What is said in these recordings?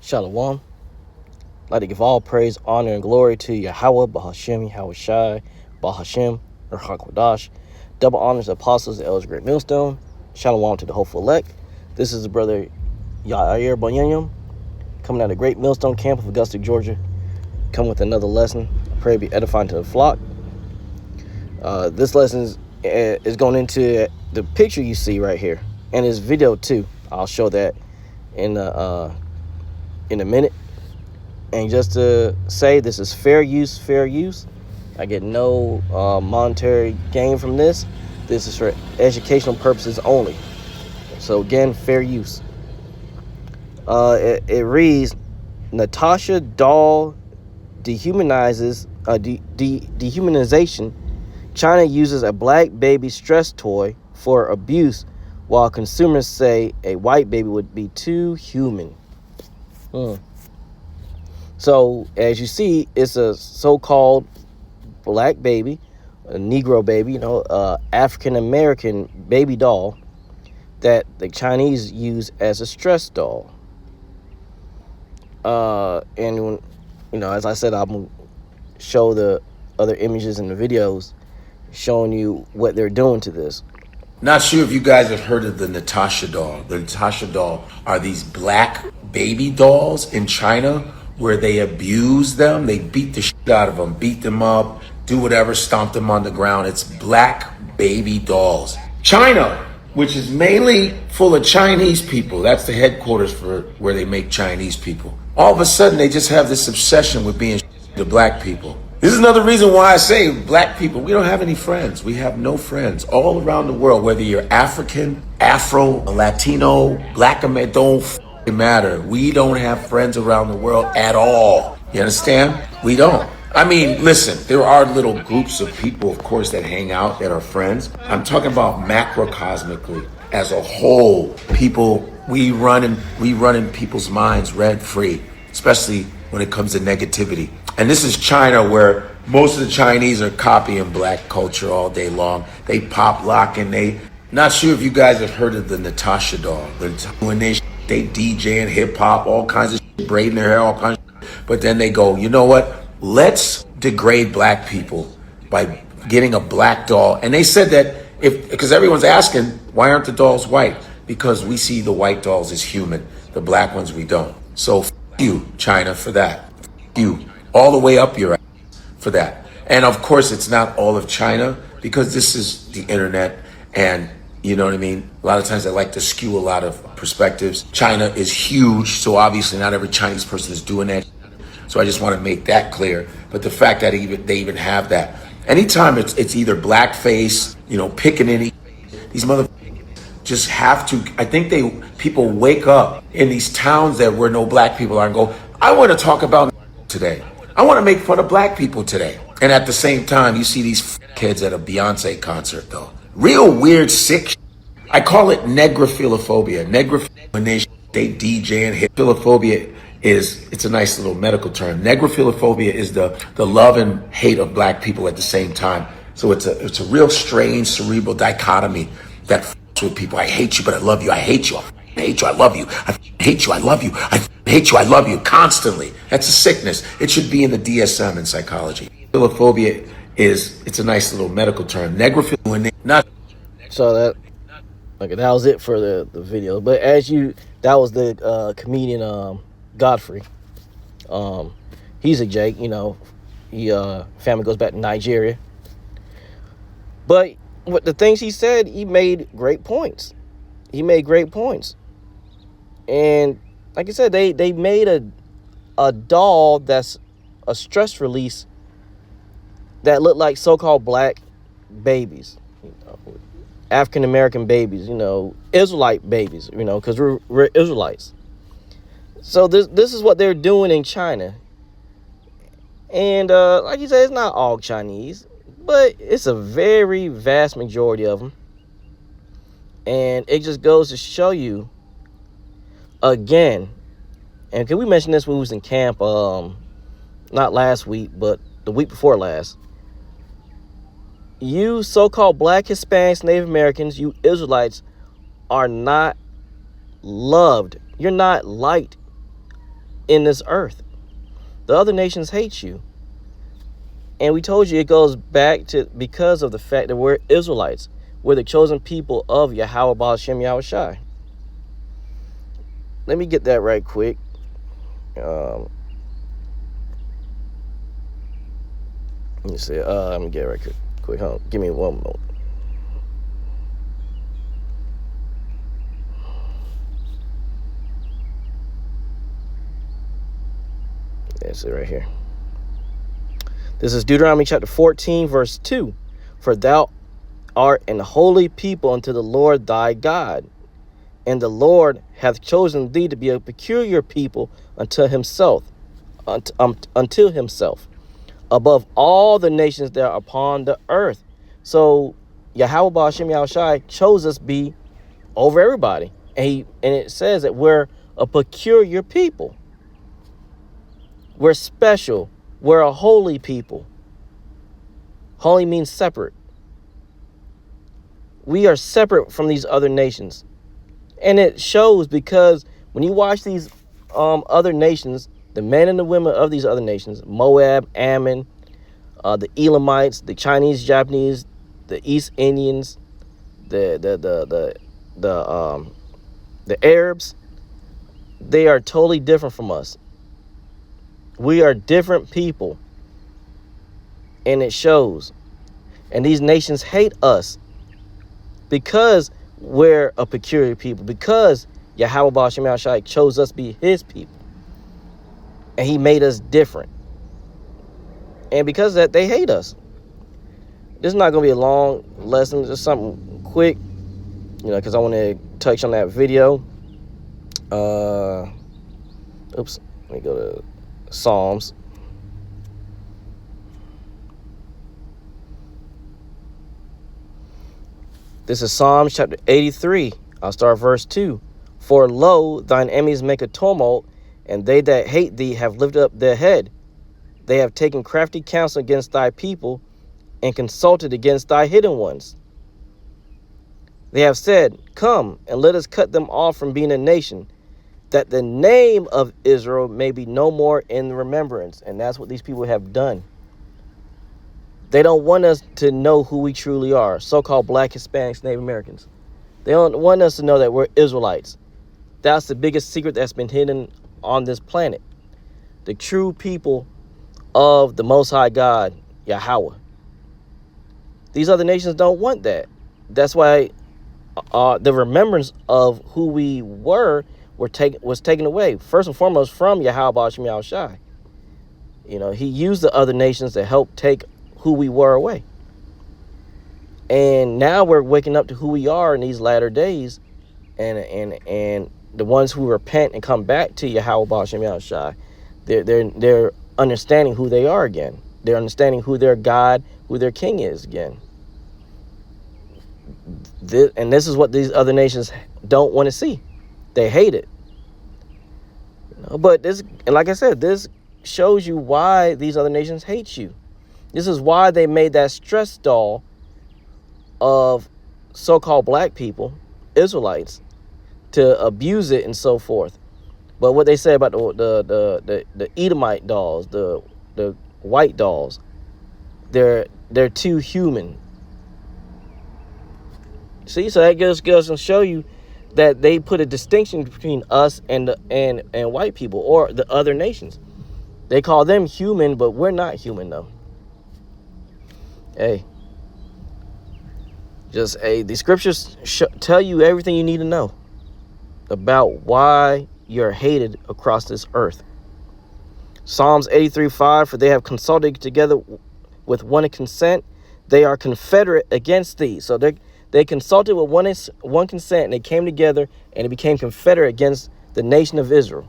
Shalom. I'd like to give all praise, honor, and glory to Yahweh, Bahashem, Yahweh Shai, Bahashem, or HaKodash. Double honors to apostles, the elders, great millstone. Shalom to the hopeful elect. This is the brother Yair Bonyanyam, coming out of the great millstone camp of Augusta, Georgia. Come with another lesson. I pray to be edifying to the flock. This lesson is going into the picture you see right here, and this video too. I'll show that in a minute. And just to say, this is fair use. I get no monetary gain from this. This is for educational purposes only. So again, fair use. It reads, Natasha doll dehumanization. China uses a black baby stress toy for abuse, while consumers say a white baby would be too human. So, as you see, it's a so-called black baby, a Negro baby, African-American baby doll that the Chinese use as a stress doll. And, as I said, I'm going to show the other images in the videos showing you what they're doing to this. Not sure if you guys have heard of the Natasha doll. The Natasha doll are these black baby dolls in China where they abuse them. They beat the shit out of them, beat them up, do whatever, stomp them on the ground. It's black baby dolls. China, which is mainly full of Chinese people. That's the headquarters for where they make Chinese people. All of a sudden, they just have this obsession with being to black people. This is another reason why I say black people, we don't have any friends. We have no friends all around the world, whether you're African, Afro, Latino, black American, don't matter. We don't have friends around the world at all. You understand? We don't. I mean, listen, there are little groups of people, of course, that hang out, that are friends. I'm talking about macrocosmically. As a whole, people, we run in people's minds rent free, especially when it comes to negativity. And this is China, where most of the Chinese are copying black culture all day long. They pop lock and not sure if you guys have heard of the Natasha doll. When they DJing hip hop, all kinds of shit, braiding their hair, all kinds of shit. But then they go, you know what? Let's degrade black people by getting a black doll. And they said that because everyone's asking, why aren't the dolls white? Because we see the white dolls as human, the black ones we don't. So you, China, for that. You, all the way up your ass for that. And of course, it's not all of China, because this is the internet, and you know what I mean? A lot of times I like to skew a lot of perspectives. China is huge, so obviously not every Chinese person is doing that. So I just want to make that clear. But the fact that they even have that. Anytime it's either blackface, picking any, these motherfuckers just have to, I think people wake up in these towns where no black people are and go, I want to talk about today. I want to make fun of black people today. And at the same time, you see these kids at a Beyonce concert, though. Real weird, sick. I call it negrophilophobia. When they DJ and hit. Philophobia it's a nice little medical term. Negrophilophobia is the love and hate of black people at the same time. So it's a real strange cerebral dichotomy that with people. I hate you, but I love you. I hate you. I hate you. I love you. I hate you. I love you. I hate you. I love you constantly. That's a sickness. It should be in the DSM in psychology. Philophobia it's a nice little medical term. Negrophilia, not. So that was it for the video. But that was the comedian Godfrey. He's a Jake, he family goes back to Nigeria. But what the things he said, he made great points. And like I said, they made a doll that's a stress release that looked like so-called black babies, African-American babies, Israelite babies, because we're Israelites. So this is what they're doing in China. And like you said, it's not all Chinese, but it's a very vast majority of them. And it just goes to show you, again, and can we mention this when we was in camp, not last week, but the week before last. You so-called black, Hispanics, Native Americans, you Israelites are not loved. You're not liked in this earth. The other nations hate you. And we told you it goes back to because of the fact that we're Israelites. We're the chosen people of Yahweh Ba'ashem Yahushai. Let me get that right quick. Let me see. Let me get it right quick. Hold on. Give me one moment. That's it right here. This is Deuteronomy chapter 14, verse 2. For thou art an holy people unto the Lord thy God, and the Lord hath chosen thee to be a peculiar people unto himself, unto himself, above all the nations that are upon the earth. So Yahweh Ba'ashem Yahushai chose us be over everybody. And it says that we're a peculiar people. We're special. We're a holy people. Holy means separate. We are separate from these other nations. And it shows because when you watch these other nations, the men and the women of these other nations, Moab, Ammon, the Elamites, the Chinese, Japanese, the East Indians, the Arabs, they are totally different from us. We are different people, and it shows. And these nations hate us because we're a peculiar people, because Yahweh Ba'ashem Yahushai chose us to be his people, and he made us different. And because of that, they hate us. This is not going to be a long lesson, just something quick, because I want to touch on that video. Oops, let me go to Psalms. This is Psalms chapter 83. I'll start verse 2. For lo, thine enemies make a tumult, and they that hate thee have lifted up their head. They have taken crafty counsel against thy people, and consulted against thy hidden ones. They have said, come, and let us cut them off from being a nation, that the name of Israel may be no more in remembrance. And that's what these people have done. They don't want us to know who we truly are, so-called Black, Hispanics, Native Americans. They don't want us to know that we're Israelites. That's the biggest secret that's been hidden on this planet. The true people of the Most High God, Yahweh. These other nations don't want that. That's why the remembrance of who we were was taken away. First and foremost from Yahweh Ba'ashem Yahushai. He used the other nations to help take who we were away. And now we're waking up to who we are in these latter days. And the ones who repent and come back to Yahweh Ba'ashem Yahushai, they're understanding who they are again. They're understanding who their God, who their king is again. This is what these other nations don't want to see. They hate it. But this, and like I said, this shows you why these other nations hate you. This is why they made that stress doll of so-called black people, Israelites, to abuse it and so forth. But what they say about the Edomite dolls, the white dolls, they're too human. See, so that goes and show you that they put a distinction between us and white people or the other nations. They call them human, but we're not human though. Hey, the scriptures tell you everything you need to know about why you're hated across this earth. Psalms 83:5, for they have consulted together with one consent, they are confederate against thee. So they consulted with one consent, and they came together and it became confederate against the nation of Israel.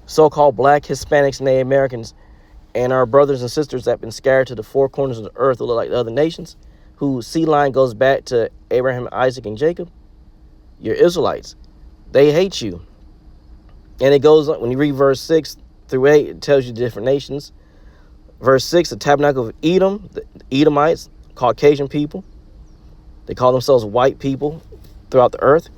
So-called black, Hispanics, Native Americans, and our brothers and sisters that have been scattered to the four corners of the earth, who look like the other nations, whose seed line goes back to Abraham, Isaac, and Jacob. You're Israelites. They hate you. And it goes on, when you read verse 6 through 8, it tells you the different nations. Verse 6, the tabernacle of Edom, the Edomites, Caucasian people. They call themselves white people throughout the earth.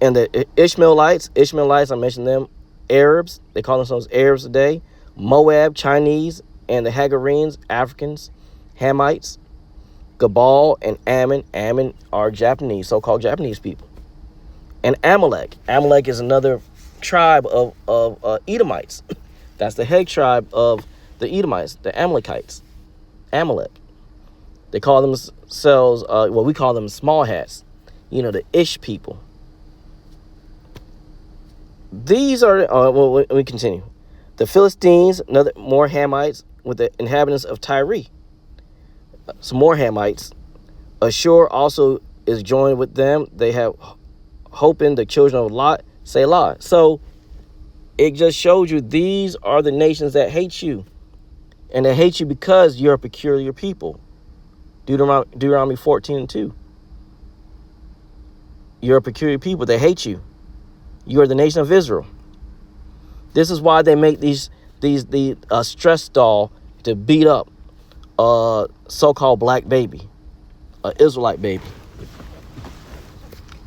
And the Ishmaelites, I mentioned them Arabs, they call themselves Arabs today, Moab, Chinese, and the Hagarenes, Africans, Hamites, Gabal, and Ammon. Ammon are Japanese, so-called Japanese people. And Amalek. Amalek is another tribe of Edomites. That's the head tribe of the Edomites, the Amalekites. Amalek. They call themselves, we call them small hats. The Ish people. These are, let me continue. The Philistines, more Hamites with the inhabitants of Tyre. Some more Hamites. Ashur also is joined with them. They have hope in the children of Lot, Selah. So it just showed you these are the nations that hate you. And they hate you because you're a peculiar people. Deuteronomy 14:2. You're a peculiar people. They hate you. You are the nation of Israel. This is why they make the stress doll to beat up a so-called black baby, an Israelite baby.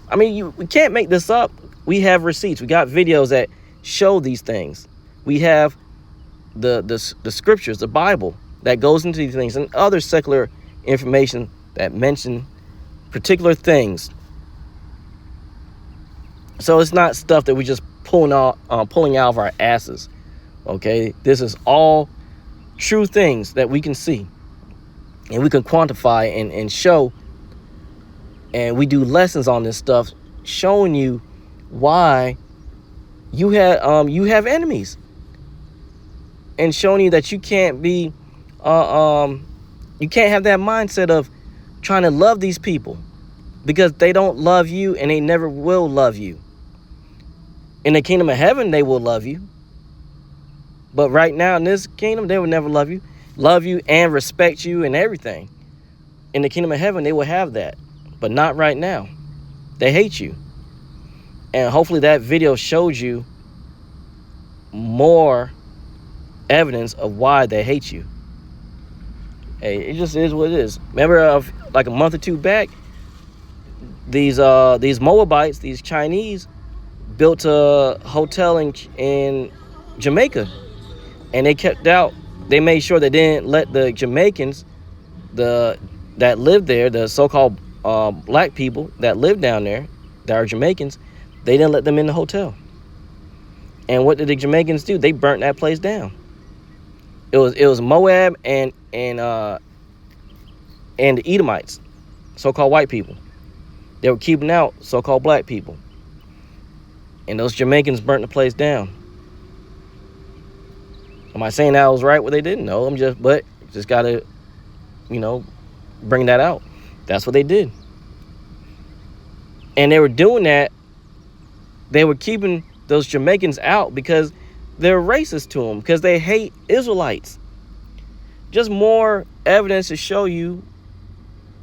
I mean, we can't make this up. We have receipts. We got videos that show these things. We have the scriptures, the Bible, that goes into these things, and other secular information that mention particular things. So it's not stuff that we just pulling out of our asses. Okay, this is all true things that we can see, and we can quantify and show. And we do lessons on this stuff, showing you why you have enemies, and showing you that you can't be, you can't have that mindset of trying to love these people, because they don't love you and they never will love you. In the kingdom of heaven, they will love you. But right now in this kingdom, they will never love you and respect you and everything. In the kingdom of heaven, they will have that, but not right now. They hate you. And hopefully that video showed you more evidence of why they hate you. Hey, it just is what it is. Remember, like a month or two back, these Moabites, these Chinese, built a hotel in Jamaica, and they made sure they didn't let the Jamaicans that lived there, the so-called black people that live down there that are Jamaicans, they didn't let them in the hotel. And what did the Jamaicans do? They burnt that place down. It was Moab and the Edomites, so-called white people. They were keeping out so-called black people. And those Jamaicans burnt the place down. Am I saying that was right what they did? No, I'm just gotta, bring that out. That's what they did. And they were doing that. They were keeping those Jamaicans out because they're racist to them, because they hate Israelites. Just more evidence to show you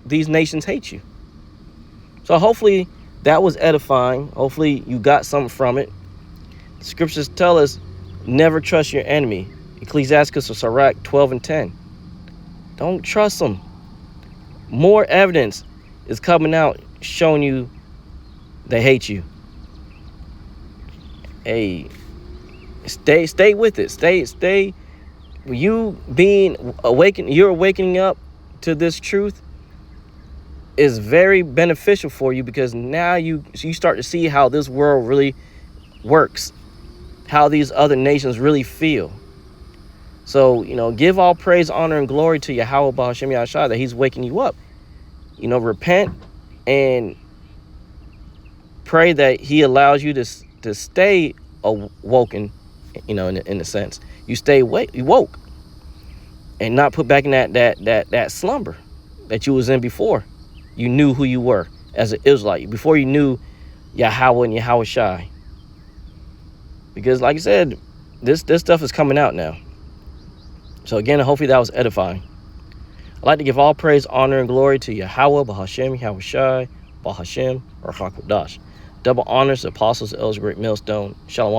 these nations hate you. So hopefully that was edifying. Hopefully you got something from it. The scriptures tell us, never trust your enemy. Ecclesiastes or Sirach 12:10. Don't trust them. More evidence is coming out showing you they hate you. Hey, stay with it. Stay. You being awakened, you're awakening up to this truth is very beneficial for you, because now you start to see how this world really works, how these other nations really feel. So, give all praise, honor, and glory to Yahweh B'Hashem Yahshua that he's waking you up. Repent and pray that he allows you to stay awoken, in a sense. You stay woke and not put back in that slumber that you was in before. You knew who you were as an Israelite, before you knew Yahweh and Yahweh Shai. Because like I said, this stuff is coming out now. So again, hopefully that was edifying. I'd like to give all praise, honor, and glory to Yahweh, B'Hashem, Yahweh Shai, B'Hashem, or Hakwadash. Double honors to apostles, elders, great millstone. Shalom.